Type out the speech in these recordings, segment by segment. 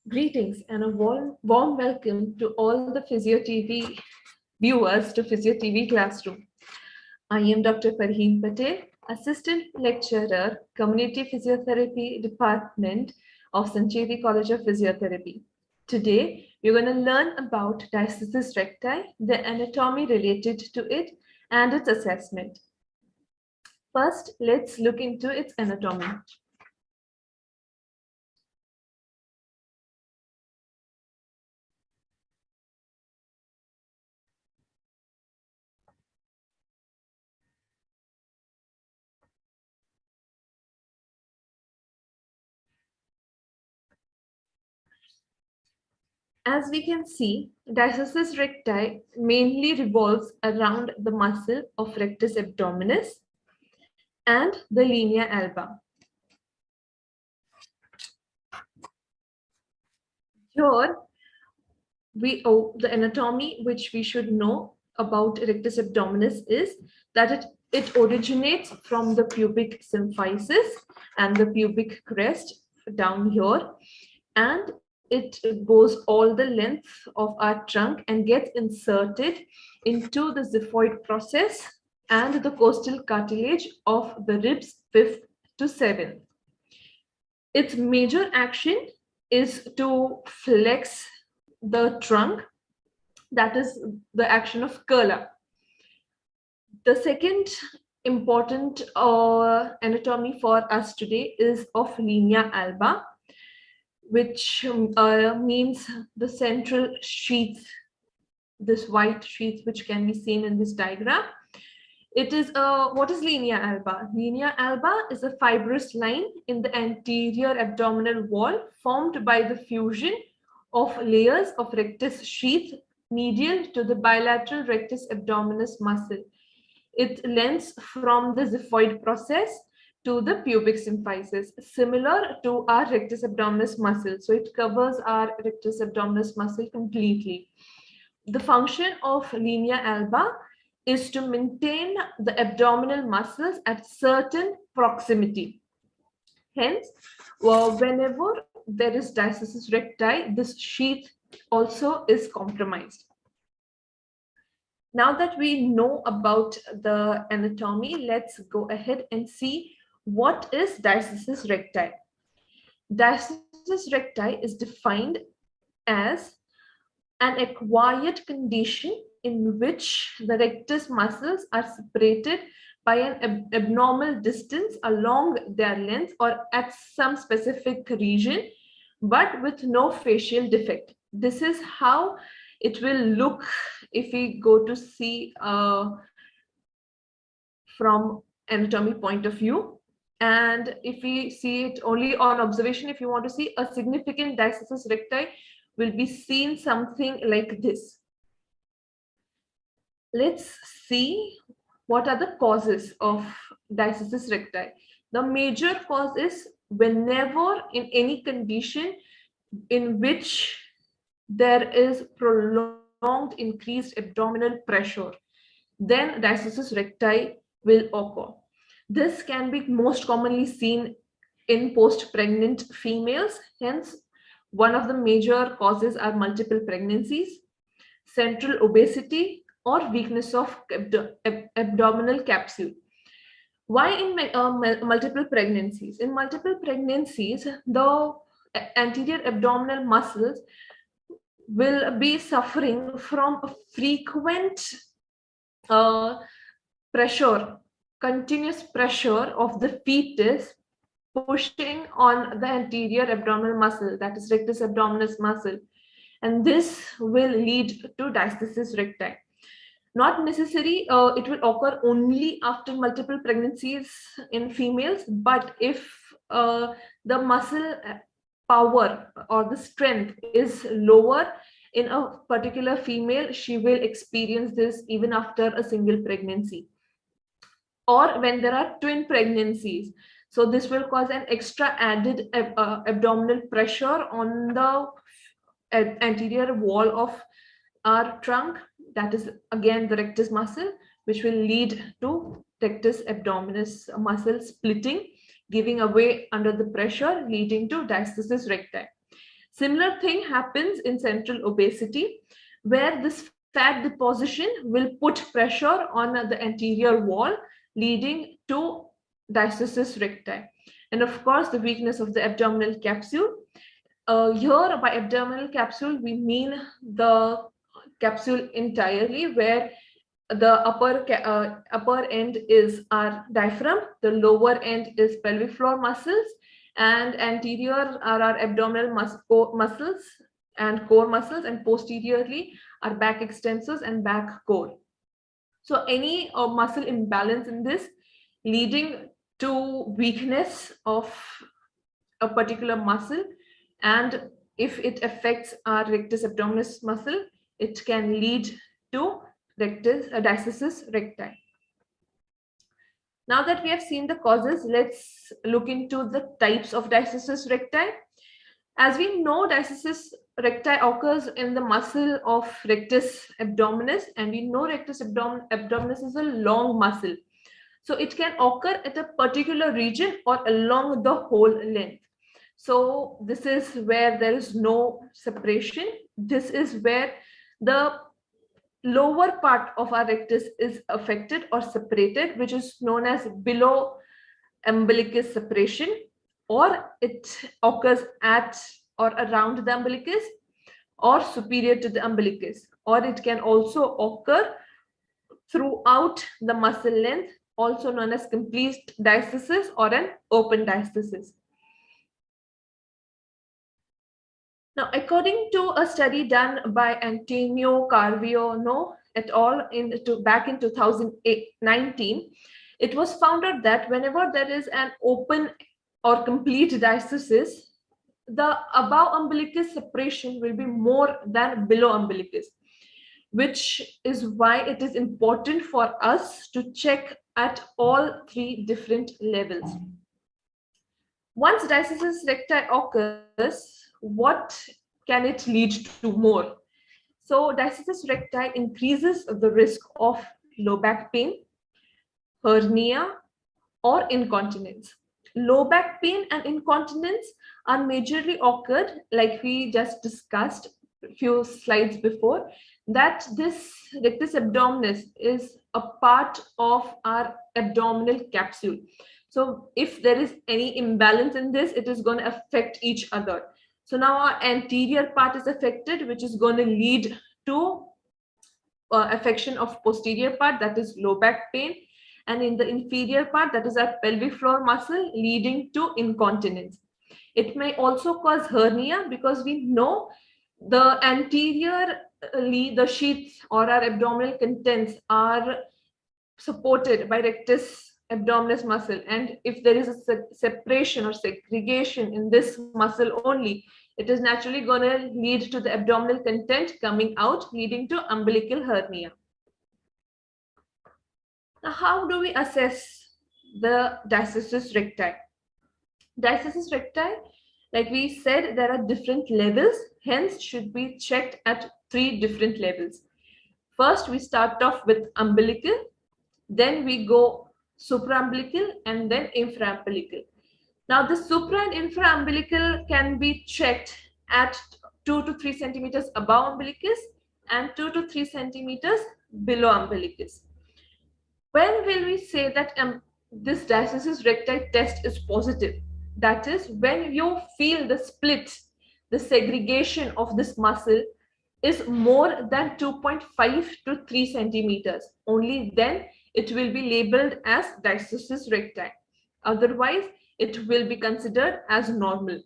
Greetings and a warm welcome to all the PhysioTV viewers to PhysioTV Classroom. I am Dr. Farheen Patel, Assistant Lecturer, Community Physiotherapy Department of Sancheti College of Physiotherapy. Today, we're going to learn about diastasis recti, the anatomy related to it, and its assessment. First, let's look into its anatomy. As we can see, diastasis recti mainly revolves around the muscle of rectus abdominis and the linea alba. Here, the anatomy which we should know about rectus abdominis is that it originates from the pubic symphysis and the pubic crest down here, and it goes all the length of our trunk and gets inserted into the xiphoid process and the costal cartilage of the ribs 5th to 7th. Its major action is to flex the trunk, that is the action of curl up. The second important anatomy for us today is of linea alba, which means the central sheath, this white sheath which can be seen in this diagram. It is what is linea alba? Linea alba is a fibrous line in the anterior abdominal wall formed by the fusion of layers of rectus sheath medial to the bilateral rectus abdominis muscle. It lends from the xiphoid process to the pubic symphysis, similar to our rectus abdominis muscle. So it covers our rectus abdominis muscle completely. The function of linea alba is to maintain the abdominal muscles at certain proximity. Hence, whenever there is diastasis recti, this sheath also is compromised. Now that we know about the anatomy, let's go ahead and see what is diastasis recti. Diastasis recti is defined as an acquired condition in which the rectus muscles are separated by an abnormal distance along their length or at some specific region, but with no facial defect. This is how it will look if we go to see from anatomy point of view. And if we see it only on observation, if you want to see a significant diastasis recti, will be seen something like this. Let's see what are the causes of diastasis recti. The major cause is whenever in any condition in which there is prolonged increased abdominal pressure, then diastasis recti will occur. This can be most commonly seen in post-pregnant females. Hence, one of the major causes are multiple pregnancies, central obesity, or weakness of abdominal capsule. Why in multiple pregnancies? In multiple pregnancies, the anterior abdominal muscles will be suffering from a frequent pressure, continuous pressure of the fetus pushing on the anterior abdominal muscle, that is rectus abdominis muscle, and this will lead to diastasis recti. Not necessary, it will occur only after multiple pregnancies in females, but if the muscle power or the strength is lower in a particular female, she will experience this even after a single pregnancy. Or when there are twin pregnancies, so this will cause an extra added abdominal pressure on the anterior wall of our trunk, that is again the rectus muscle, which will lead to rectus abdominis muscle splitting, giving away under the pressure, leading to diastasis recti. Similar thing happens in central obesity, where this fat deposition will put pressure on the anterior wall, leading to diastasis recti. And of course, the weakness of the abdominal capsule. Here, by abdominal capsule, we mean the capsule entirely, where the upper end is our diaphragm, the lower end is pelvic floor muscles, and anterior are our abdominal muscles and core muscles, and posteriorly are back extensors and back core. So any muscle imbalance in this, leading to weakness of a particular muscle, and if it affects our rectus abdominis muscle, it can lead to diastasis recti. Now that we have seen the causes, let's look into the types of diastasis recti. As we know, diastasis recti occurs in the muscle of rectus abdominis, and we know rectus abdominis is a long muscle. So it can occur at a particular region or along the whole length. So this is where there is no separation. This is where the lower part of our rectus is affected or separated, which is known as below umbilicus separation, or it occurs at or around the umbilicus or superior to the umbilicus, or it can also occur throughout the muscle length, also known as complete diastasis or an open diastasis. Now, according to a study done by Antonio Carviano et al. Back in 2019, it was found out that whenever there is an open or complete diastasis, the above umbilicus separation will be more than below umbilicus, which is why it is important for us to check at all three different levels. Once diastasis recti occurs, what can it lead to more? So diastasis recti increases the risk of low back pain, hernia, or incontinence. Low back pain and incontinence are majorly occurred, like we just discussed a few slides before, that this rectus abdominis is a part of our abdominal capsule. So if there is any imbalance in this, it is going to affect each other. So now our anterior part is affected, which is going to lead to affection of posterior part, that is low back pain, and in the inferior part, that is our pelvic floor muscle, leading to incontinence. It may also cause hernia, because we know the anterior the sheaths or our abdominal contents are supported by rectus abdominis muscle, and if there is a separation or segregation in this muscle only, it is naturally going to lead to the abdominal content coming out, leading to umbilical hernia. Now, how do we assess the diastasis recti? Diastasis recti, like we said, there are different levels, hence should be checked at three different levels. First, we start off with umbilical, then we go supraumbilical, and then infraumbilical. Now, the supra and infraumbilical can be checked at 2 to 3 centimeters above umbilicus and 2 to 3 centimeters below umbilicus. When will we say that this diastasis recti test is positive? That is, when you feel the split, the segregation of this muscle is more than 2.5 to 3 centimeters. Only then it will be labeled as diastasis recti. Otherwise, it will be considered as normal.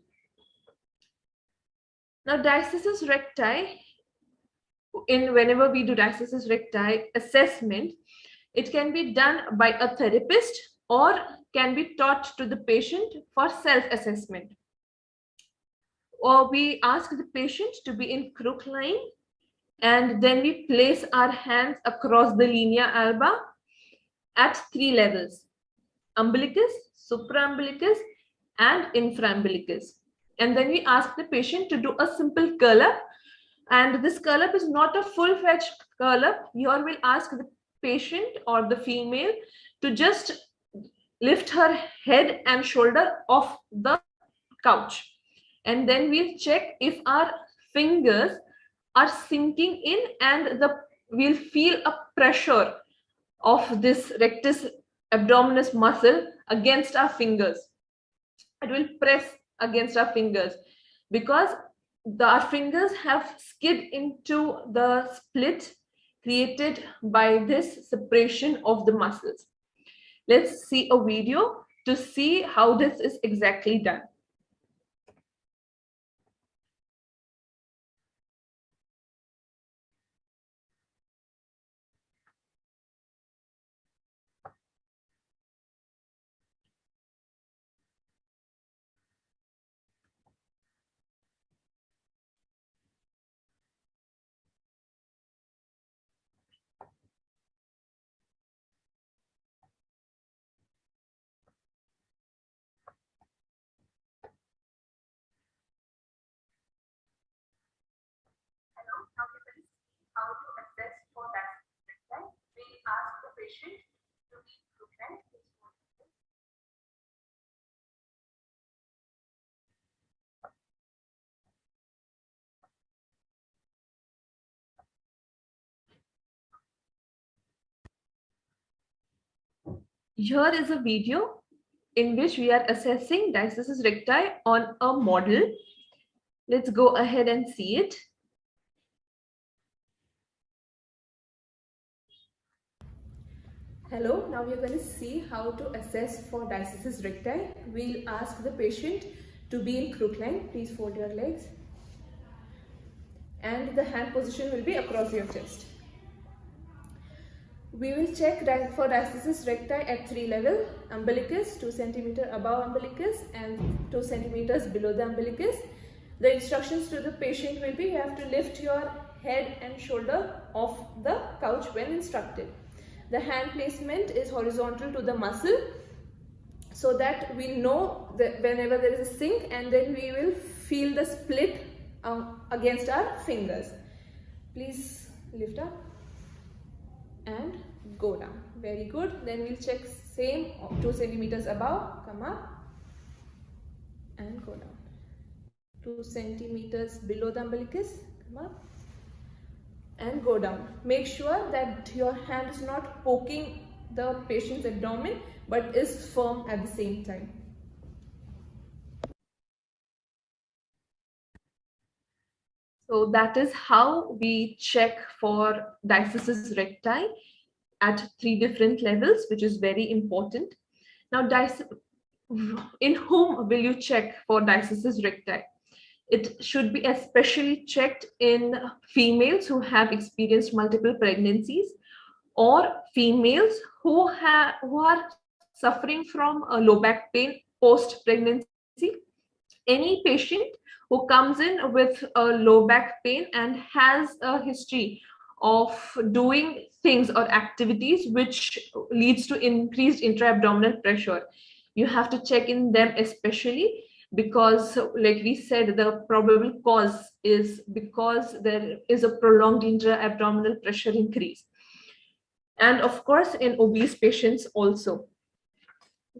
Now, diastasis recti, whenever we do diastasis recti assessment, it can be done by a therapist or can be taught to the patient for self-assessment. Or we ask the patient to be in crook line, and then we place our hands across the linea alba at three levels: umbilicus, supraumbilicus, and infraumbilicus. And then we ask the patient to do a simple curl up, and this curl up is not a full-fledged curl up. Here we'll ask the patient or the female to just lift her head and shoulder off the couch, And then we'll check if our fingers are sinking in, and we'll feel a pressure of this rectus abdominis muscle against our fingers. It will press against our fingers because our fingers have skid into the split created by this separation of the muscles. Let's see a video to see how this is exactly done. Now we will see how to assess for diastasis recti. We ask the patient to be crocant. Here is a video in which we are assessing diastasis recti on a model. Let's go ahead and see it. Hello, now we are going to see how to assess for diastasis recti. We'll ask the patient to be in crook line. Please fold your legs. And the hand position will be across your chest. We will check for diastasis recti at 3 levels: umbilicus 2 cm above umbilicus and 2 cm below the umbilicus. The instructions to the patient will be: you have to lift your head and shoulder off the couch when instructed. The hand placement is horizontal to the muscle so that we know that whenever there is a sink, and then we will feel the split against our fingers. Please lift up and go down. Very good. Then we'll check same 2 cm above, come up and go down. 2 cm below the umbilicus, come up and go down. Make sure that your hand is not poking the patient's abdomen but is firm at the same time. So that is how we check for diastasis recti at 3 different levels, which is very important. Now, in whom will you check for diastasis recti? It should be especially checked in females who have experienced multiple pregnancies, or females who are suffering from a low back pain post-pregnancy. Any patient who comes in with a low back pain and has a history of doing things or activities which leads to increased intra-abdominal pressure, you have to check in them especially, because like we said, the probable cause is because there is a prolonged intra-abdominal pressure increase, and of course in obese patients also.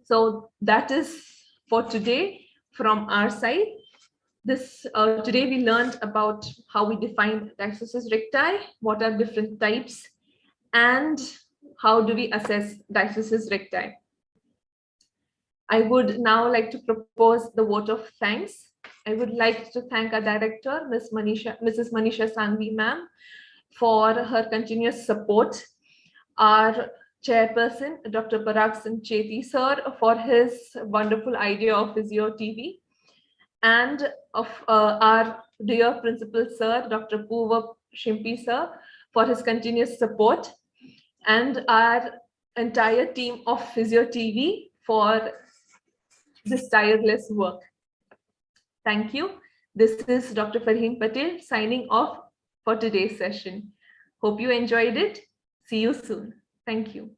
So that is for today from our side. Today we learned about how we define diastasis recti, what are different types, and how do we assess diastasis recti. I would now like to propose the vote of thanks. I would like to thank our director, Mrs. Manisha Sangvi ma'am, for her continuous support, our chairperson, Dr. Parag Singh Chetty sir, for his wonderful idea of PhysioTV, and of our dear principal sir, Dr. Poova Shimpi sir, for his continuous support, and our entire team of PhysioTV for this tireless work. Thank you. This is Dr. Farheen Patel signing off for today's session. Hope you enjoyed it. See you soon. Thank you.